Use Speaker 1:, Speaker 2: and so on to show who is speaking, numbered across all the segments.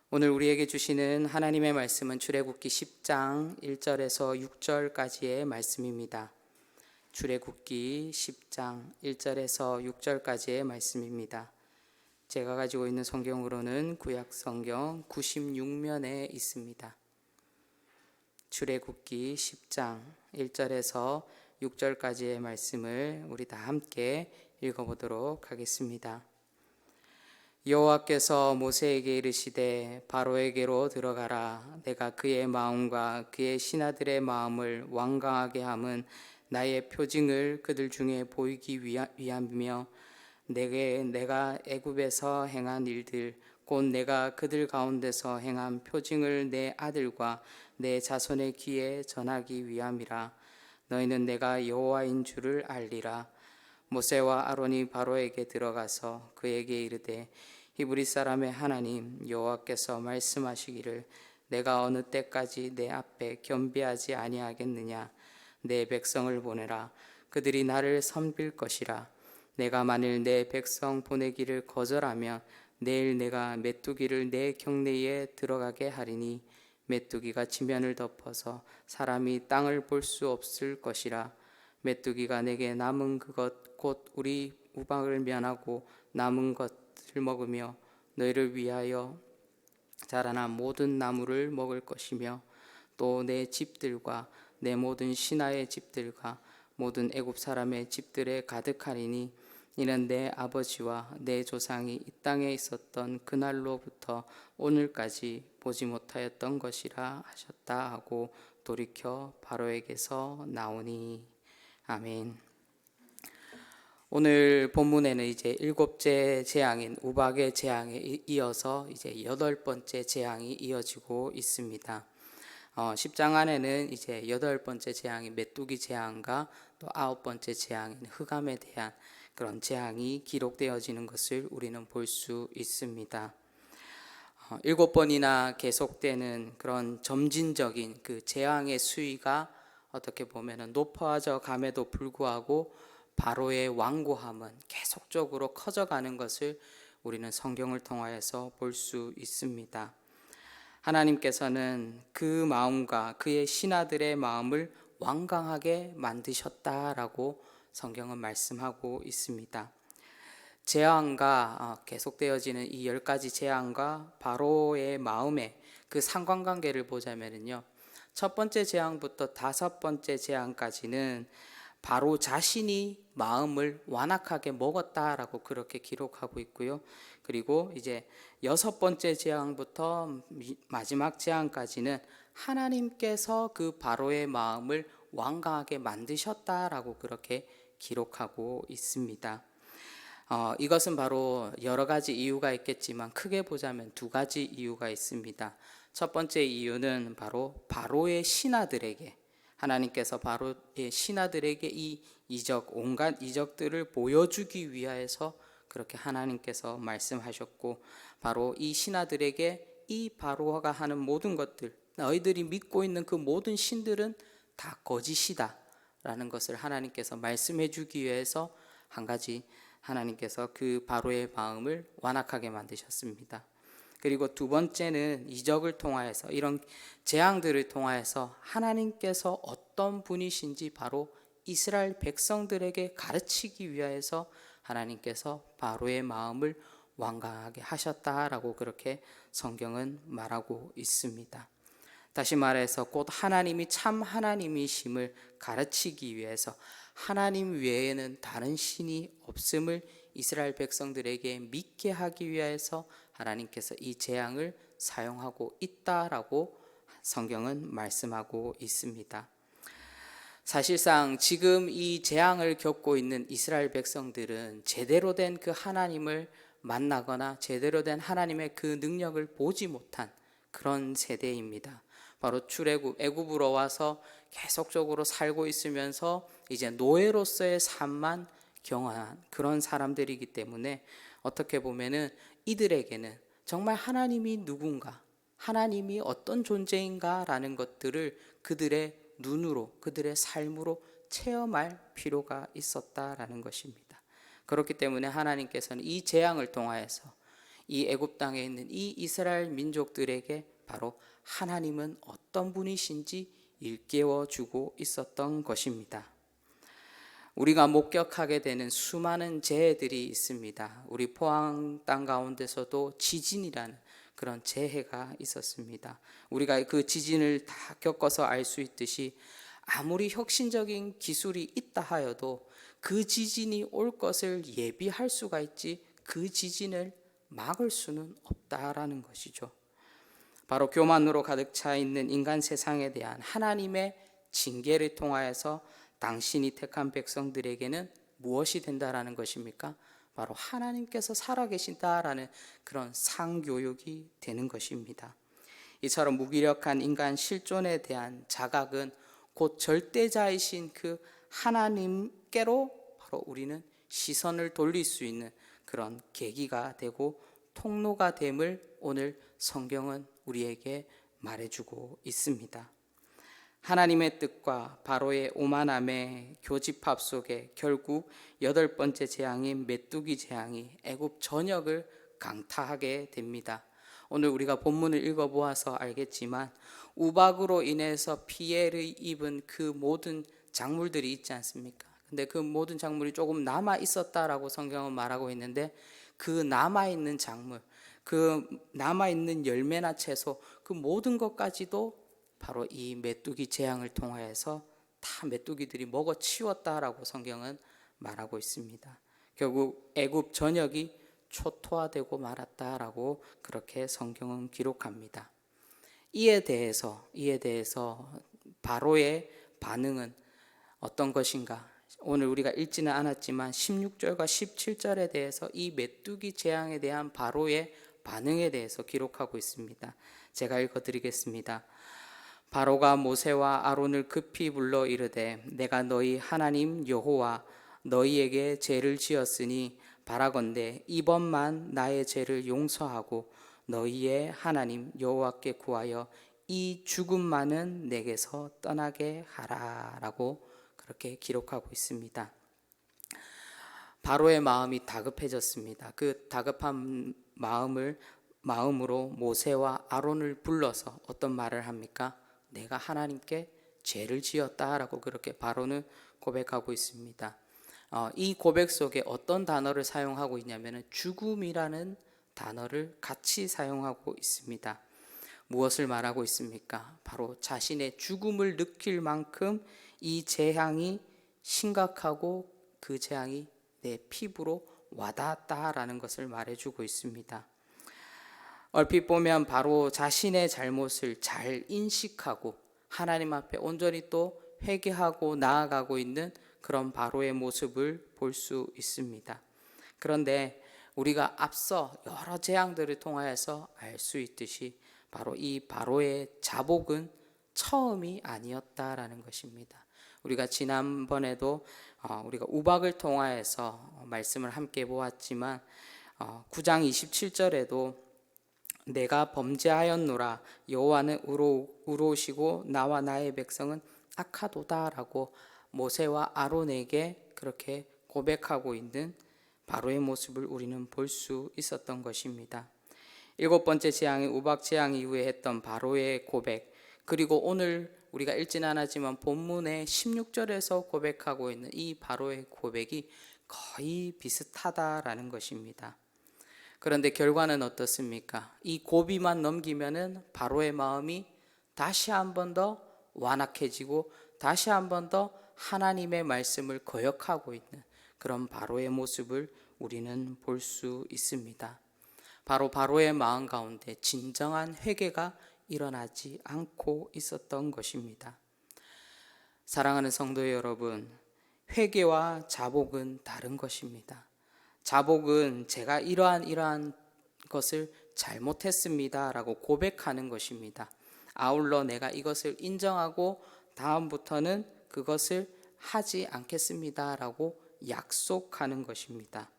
Speaker 1: 오늘 우리에게 주시는 하나님의 말씀은 출애굽기 10장 1절에서 6절까지의 말씀입니다. 출애굽기 10장 1절에서 6절까지의 말씀입니다. 제가 가지고 있는 성경으로는 구약 성경 96면에 있습니다. 출애굽기 10장 1절에서 6절까지의 말씀을 우리 다 함께 읽어보도록 하겠습니다. 여호와께서 모세에게 이르시되 바로에게로 들어가라. 내가 그의 마음과 그의 신하들의 마음을 완강하게 함은 나의 표징을 그들 중에 보이기 위함이며 내가 애굽에서 행한 일들 곧 내가 그들 가운데서 행한 표징을 내 아들과 내 자손의 귀에 전하기 위함이라. 너희는 내가 여호와인 줄을 알리라. 모세와 아론이 바로에게 들어가서 그에게 이르되 히브리 사람의 하나님 여호와께서 말씀하시기를 내가 어느 때까지 내 앞에 겸비하지 아니하겠느냐. 내 백성을 보내라. 그들이 나를 섬길 것이라. 내가 만일 내 백성 보내기를 거절하면 내일 내가 메뚜기를 내 경내에 들어가게 하리니 메뚜기가 지면을 덮어서 사람이 땅을 볼 수 없을 것이라. 메뚜기가 내게 남은 그것 곧 우리 우박을 면하고 남은 것을 먹으며 너희를 위하여 자라난 모든 나무를 먹을 것이며 또 내 집들과 내 모든 신하의 집들과 모든 애굽 사람의 집들에 가득하리니 이는 내 아버지와 내 조상이 이 땅에 있었던 그날로부터 오늘까지 보지 못하였던 것이라 하셨다 하고 돌이켜 바로에게서 나오니. 아멘. 오늘 본문에는 이제 7째 재앙인 우박의 재앙에 이어서 이제 8번째 재앙이 이어지고 있습니다. 10장 안에는 이제 8번째 재앙인 메뚜기 재앙과 또 9번째 재앙인 흑암에 대한 그런 재앙이 기록되어지는 것을 우리는 볼 수 있습니다. 7번이나 계속되는 그런 점진적인 그 재앙의 수위가 어떻게 보면 높아져 감에도 불구하고 바로의 완고함은 계속적으로 커져가는 것을 우리는 성경을 통하여서 볼 수 있습니다. 하나님께서는 그 마음과 그의 신하들의 마음을 완강하게 만드셨다라고 성경은 말씀하고 있습니다. 재앙과 계속되어지는 이 10가지 재앙과 바로의 마음의 그 상관관계를 보자면요, 첫 번째 재앙부터 5번째 재앙까지는 바로 자신이 마음을 완악하게 먹었다라고 그렇게 기록하고 있고요. 그리고 이제 6번째 재앙부터 마지막 재앙까지는 하나님께서 그 바로의 마음을 완강하게 만드셨다라고 그렇게 기록하고 있습니다. 이것은 바로 여러 가지 이유가 있겠지만 크게 보자면 2가지 이유가 있습니다. 첫 번째 이유는 바로 바로의 신하들에게 하나님께서 바로의 신하들에게 이 이적, 온갖 이적들을 보여주기 위하여서 그렇게 하나님께서 말씀하셨고, 바로 이 신하들에게 이 바로가 하는 모든 것들, 너희들이 믿고 있는 그 모든 신들은 다 거짓이다 라는 것을 하나님께서 말씀해 주기 위해서 한 가지 하나님께서 그 바로의 마음을 완악하게 만드셨습니다. 그리고 2번째는 이적을 통하여서, 이런 재앙들을 통하여서 하나님께서 어떤 분이신지 바로 이스라엘 백성들에게 가르치기 위하여서 하나님께서 바로의 마음을 완강하게 하셨다라고 그렇게 성경은 말하고 있습니다. 다시 말해서 곧 하나님이 참 하나님이심을 가르치기 위해서 하나님 외에는 다른 신이 없음을 이스라엘 백성들에게 믿게 하기 위해서 하나님께서 이 재앙을 사용하고 있다라고 성경은 말씀하고 있습니다. 사실상 지금 이 재앙을 겪고 있는 이스라엘 백성들은 제대로 된 그 하나님을 만나거나 제대로 된 하나님의 그 능력을 보지 못한 그런 세대입니다. 바로 출애굽, 애굽으로 와서 계속적으로 살고 있으면서 이제 노예로서의 삶만 경험한 그런 사람들이기 때문에 어떻게 보면은 이들에게는 정말 하나님이 누군가, 하나님이 어떤 존재인가라는 것들을 그들의 눈으로, 그들의 삶으로 체험할 필요가 있었다라는 것입니다. 그렇기 때문에 하나님께서는 이 재앙을 통하여서 이 애굽 땅에 있는 이 이스라엘 민족들에게 바로 하나님은 어떤 분이신지 일깨워 주고 있었던 것입니다. 우리가 목격하게 되는 수많은 재해들이 있습니다. 우리 포항 땅 가운데서도 지진이라는 그런 재해가 있었습니다. 우리가 그 지진을 다 겪어서 알 수 있듯이 아무리 혁신적인 기술이 있다 하여도 그 지진이 올 것을 예비할 수가 있지 그 지진을 막을 수는 없다라는 것이죠. 바로 교만으로 가득 차 있는 인간 세상에 대한 하나님의 징계를 통하여서 당신이 택한 백성들에게는 무엇이 된다라는 것입니까? 바로 하나님께서 살아계신다라는 그런 상교육이 되는 것입니다. 이처럼 무기력한 인간 실존에 대한 자각은 곧 절대자이신 그 하나님께로 바로 우리는 시선을 돌릴 수 있는 그런 계기가 되고 통로가 됨을 오늘 성경은 우리에게 말해주고 있습니다. 하나님의 뜻과 바로의 오만함의 교집합 속에 결국 8번째 재앙인 메뚜기 재앙이 애굽 전역을 강타하게 됩니다. 오늘 우리가 본문을 읽어보아서 알겠지만 우박으로 인해서 피해를 입은 그 모든 작물들이 있지 않습니까? 근데 그 모든 작물이 조금 남아 있었다라고 성경은 말하고 있는데 그 남아있는 작물, 그 남아있는 열매나 채소, 그 모든 것까지도 바로 이 메뚜기 재앙을 통하여서 다 메뚜기들이 먹어치웠다라고 성경은 말하고 있습니다. 결국 애굽 전역이 초토화되고 말았다라고 그렇게 성경은 기록합니다. 이에 대해서 바로의 반응은 어떤 것인가? 오늘 우리가 읽지는 않았지만 16절과 17절에 대해서 이 메뚜기 재앙에 대한 바로의 반응에 대해서 기록하고 있습니다. 제가 읽어드리겠습니다. 바로가 모세와 아론을 급히 불러 이르되 내가 너희 하나님 여호와 너희에게 죄를 지었으니 바라건대 이번만 나의 죄를 용서하고 너희의 하나님 여호와께 구하여 이 죽음만은 내게서 떠나게 하라라고 그렇게 기록하고 있습니다. 바로의 마음이 다급해졌습니다. 그 다급한 마음으로 모세와 아론을 불러서 어떤 말을 합니까? 내가 하나님께 죄를 지었다라고 그렇게 바로는 고백하고 있습니다. 이 고백 속에 어떤 단어를 사용하고 있냐면 죽음이라는 단어를 같이 사용하고 있습니다. 무엇을 말하고 있습니까? 바로 자신의 죽음을 느낄 만큼 이 재앙이 심각하고 그 재앙이 내 피부로 와닿았다라는 것을 말해주고 있습니다. 얼핏 보면 바로 자신의 잘못을 잘 인식하고 하나님 앞에 온전히 또 회개하고 나아가고 있는 그런 바로의 모습을 볼 수 있습니다. 그런데 우리가 앞서 여러 재앙들을 통하여서 알 수 있듯이 바로 이 바로의 자복은 처음이 아니었다라는 것입니다. 우리가 지난번에도 우리가 우박을 통하여서 말씀을 함께 보았지만 9장 27절에도 내가 범죄하였노라 여호와는 의로우시고 나와 나의 백성은 악하도다라고 모세와 아론에게 그렇게 고백하고 있는 바로의 모습을 우리는 볼 수 있었던 것입니다. 7번째 재앙인 우박 재앙 이후에 했던 바로의 고백, 그리고 오늘 우리가 읽지는 않았지만 본문의 16절에서 고백하고 있는 이 바로의 고백이 거의 비슷하다라는 것입니다. 그런데 결과는 어떻습니까? 이 고비만 넘기면은 바로의 마음이 다시 한 번 더 완악해지고 다시 한 번 더 하나님의 말씀을 거역하고 있는 그런 바로의 모습을 우리는 볼 수 있습니다. 바로 바로의 마음 가운데 진정한 회개가 일어나지 않고 있었던 것입니다. 사랑하는 성도 여러분, 회개와 자복은 다른 것입니다. 자복은 제가 이러한 것을 잘못했습니다 라고 고백하는 것입니다. 아울러 내가 이것을 인정하고 다음부터는 그것을 하지 않겠습니다 라고 약속하는 것입니다.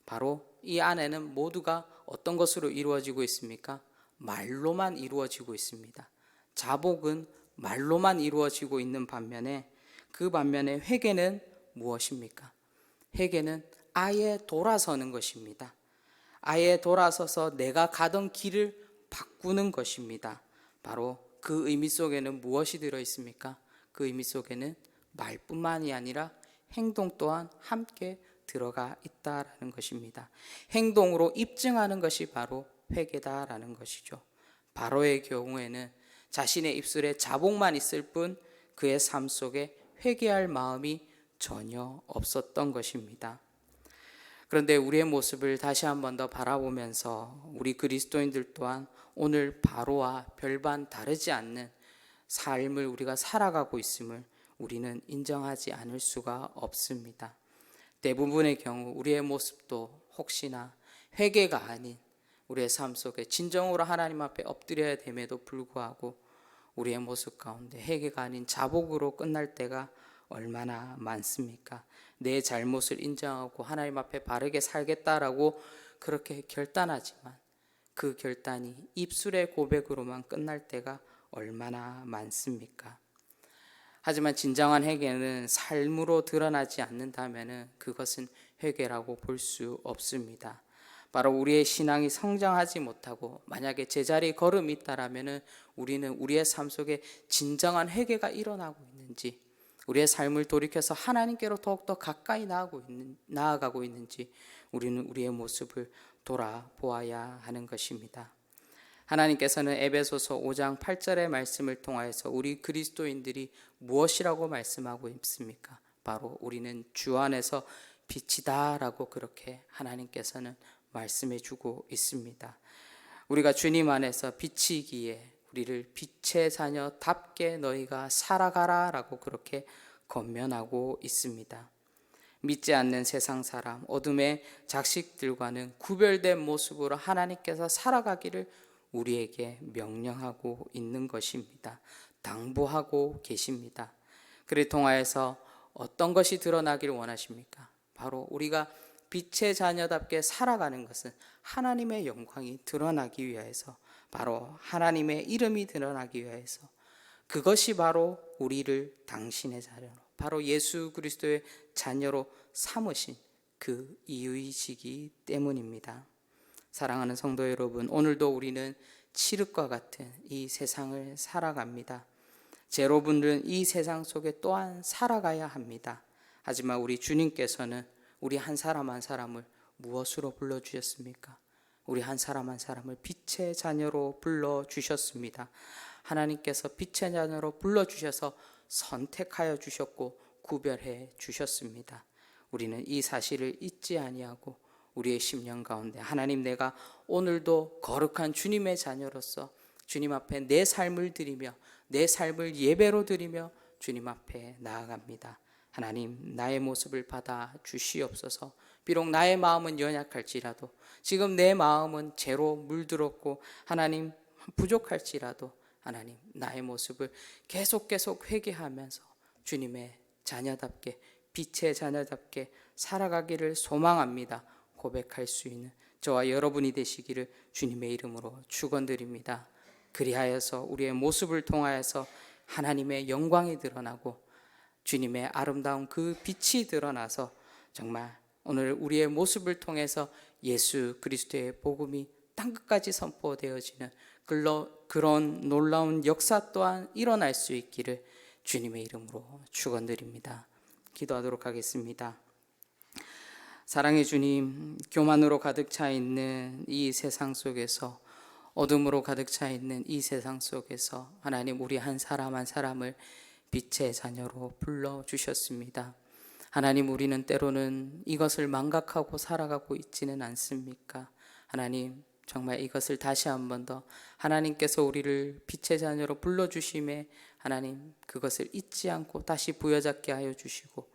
Speaker 1: 바로 이 안에는 모두가 어떤 것으로 이루어지고 있습니까? 말로만 이루어지고 있습니다. 자복은 말로만 이루어지고 있는 반면에 그 반면에 회개는 무엇입니까? 회개는 아예 돌아서는 것입니다. 아예 돌아서서 내가 가던 길을 바꾸는 것입니다. 바로 그 의미 속에는 무엇이 들어 있습니까? 그 의미 속에는 말뿐만이 아니라 행동 또한 함께 들어가 있다라는 것입니다. 행동으로 입증하는 것이 바로 회개다라는 것이죠. 바로의 경우에는 자신의 입술에 자복만 있을 뿐 그의 삶 속에 회개할 마음이 전혀 없었던 것입니다. 그런데 우리의 모습을 다시 한 번 더 바라보면서 우리 그리스도인들 또한 오늘 바로와 별반 다르지 않는 삶을 우리가 살아가고 있음을 우리는 인정하지 않을 수가 없습니다. 대부분의 경우 우리의 모습도 혹시나 회개가 아닌 우리의 삶 속에 진정으로 하나님 앞에 엎드려야 됨에도 불구하고 우리의 모습 가운데 회개가 아닌 자복으로 끝날 때가 얼마나 많습니까? 내 잘못을 인정하고 하나님 앞에 바르게 살겠다라고 그렇게 결단하지만 그 결단이 입술의 고백으로만 끝날 때가 얼마나 많습니까? 하지만 진정한 회개는 삶으로 드러나지 않는다면 그것은 회개라고 볼 수 없습니다. 바로 우리의 신앙이 성장하지 못하고 만약에 제자리 걸음이 있다라면 우리는 우리의 삶 속에 진정한 회개가 일어나고 있는지, 우리의 삶을 돌이켜서 하나님께로 더욱더 가까이 나아가고 있는지 우리는 우리의 모습을 돌아보아야 하는 것입니다. 하나님께서는 에베소서 5장 8절의 말씀을 통하여서 우리 그리스도인들이 무엇이라고 말씀하고 있습니까? 바로 우리는 주 안에서 빛이다 라고 그렇게 하나님께서는 말씀해 주고 있습니다. 우리가 주님 안에서 빛이기에 우리를 빛의 자녀답게 너희가 살아가라 라고 그렇게 권면하고 있습니다. 믿지 않는 세상 사람, 어둠의 자식들과는 구별된 모습으로 하나님께서 살아가기를 우리에게 명령하고 있는 것입니다. 당부하고 계십니다. 그를 통하여서 어떤 것이 드러나기를 원하십니까? 바로 우리가 빛의 자녀답게 살아가는 것은 하나님의 영광이 드러나기 위해서, 바로 하나님의 이름이 드러나기 위해서, 그것이 바로 우리를 당신의 자녀로, 바로 예수 그리스도의 자녀로 삼으신 그 이유이시기 때문입니다. 사랑하는 성도 여러분, 오늘도 우리는 칠흑과 같은 이 세상을 살아갑니다. 여러분들은 이 세상 속에 또한 살아가야 합니다. 하지만 우리 주님께서는 우리 한 사람 한 사람을 무엇으로 불러주셨습니까? 우리 한 사람 한 사람을 빛의 자녀로 불러주셨습니다. 하나님께서 빛의 자녀로 불러주셔서 선택하여 주셨고 구별해 주셨습니다. 우리는 이 사실을 잊지 아니하고 우리의 심령 가운데 하나님, 내가 오늘도 거룩한 주님의 자녀로서 주님 앞에 내 삶을 드리며 내 삶을 예배로 드리며 주님 앞에 나아갑니다. 하나님, 나의 모습을 받아 주시옵소서. 비록 나의 마음은 연약할지라도, 지금 내 마음은 죄로 물들었고 하나님 부족할지라도 하나님, 나의 모습을 계속 회개하면서 주님의 자녀답게, 빛의 자녀답게 살아가기를 소망합니다. 고백할 수 있는 저와 여러분이 되시기를 주님의 이름으로 축원드립니다. 그리하여서 우리의 모습을 통하여서 하나님의 영광이 드러나고 주님의 아름다운 그 빛이 드러나서 정말 오늘 우리의 모습을 통해서 예수 그리스도의 복음이 땅끝까지 선포되어지는 그런 놀라운 역사 또한 일어날 수 있기를 주님의 이름으로 축원드립니다. 기도하도록 하겠습니다. 사랑의 주님, 교만으로 가득 차 있는 이 세상 속에서, 어둠으로 가득 차 있는 이 세상 속에서 하나님, 우리 한 사람 한 사람을 빛의 자녀로 불러주셨습니다. 하나님, 우리는 때로는 이것을 망각하고 살아가고 있지는 않습니까? 하나님, 정말 이것을 다시 한 번 더 하나님께서 우리를 빛의 자녀로 불러주심에 하나님, 그것을 잊지 않고 다시 부여잡게 하여 주시고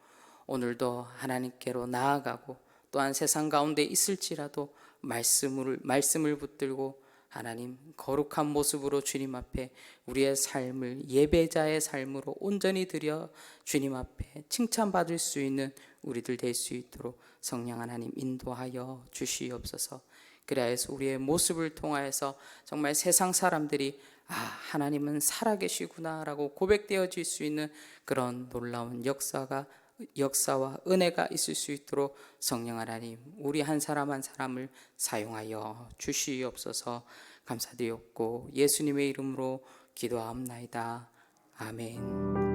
Speaker 1: 오늘도 하나님께로 나아가고 또한 세상 가운데 있을지라도 말씀을 붙들고 하나님, 거룩한 모습으로 주님 앞에 우리의 삶을 예배자의 삶으로 온전히 드려 주님 앞에 칭찬받을 수 있는 우리들 될 수 있도록 성령 하나님 인도하여 주시옵소서. 그래서 우리의 모습을 통하여서 정말 세상 사람들이 하나님은 살아계시구나 라고 고백되어질 수 있는 그런 놀라운 역사가 역사와 은혜가 있을 수 있도록 성령 하나님, 우리 한 사람 한 사람을 사용하여 주시옵소서. 감사드렸고 예수님의 이름으로 기도하옵나이다. 아멘.